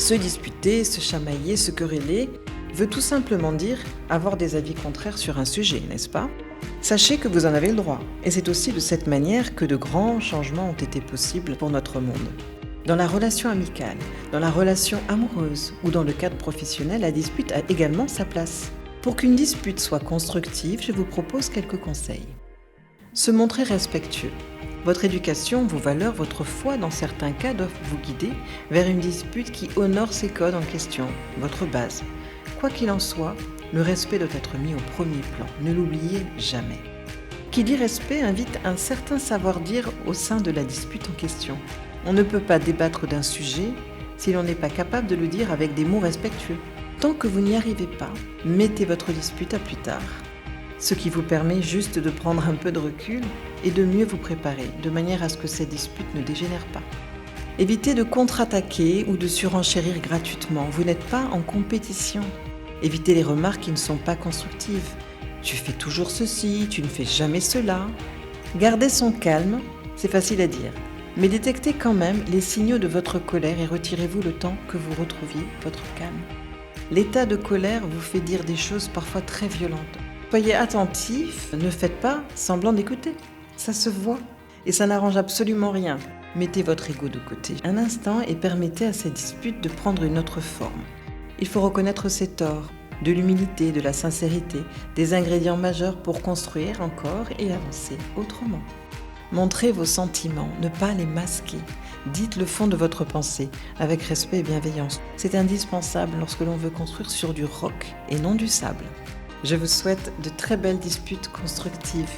Se disputer, se chamailler, se quereller veut tout simplement dire avoir des avis contraires sur un sujet, n'est-ce pas? Sachez que vous en avez le droit, et c'est aussi de cette manière que de grands changements ont été possibles pour notre monde. Dans la relation amicale, dans la relation amoureuse ou dans le cadre professionnel, la dispute a également sa place. Pour qu'une dispute soit constructive, je vous propose quelques conseils. Se montrer respectueux. Votre éducation, vos valeurs, votre foi dans certains cas doivent vous guider vers une dispute qui honore ces codes en question, votre base. Quoi qu'il en soit, le respect doit être mis au premier plan, ne l'oubliez jamais. Qui dit respect invite un certain savoir-dire au sein de la dispute en question. On ne peut pas débattre d'un sujet si l'on n'est pas capable de le dire avec des mots respectueux. Tant que vous n'y arrivez pas, mettez votre dispute à plus tard. Ce qui vous permet juste de prendre un peu de recul et de mieux vous préparer, de manière à ce que cette dispute ne dégénère pas. Évitez de contre-attaquer ou de surenchérir gratuitement, vous n'êtes pas en compétition. Évitez les remarques qui ne sont pas constructives. Tu fais toujours ceci, tu ne fais jamais cela. Gardez son calme, c'est facile à dire, mais détectez quand même les signaux de votre colère et retirez-vous le temps que vous retrouviez votre calme. L'état de colère vous fait dire des choses parfois très violentes. Soyez attentifs, ne faites pas semblant d'écouter. Ça se voit et ça n'arrange absolument rien. Mettez votre ego de côté un instant et permettez à cette dispute de prendre une autre forme. Il faut reconnaître ses torts, de l'humilité, de la sincérité, des ingrédients majeurs pour construire encore et avancer autrement. Montrez vos sentiments, ne pas les masquer. Dites le fond de votre pensée, avec respect et bienveillance. C'est indispensable lorsque l'on veut construire sur du roc et non du sable. Je vous souhaite de très belles disputes constructives.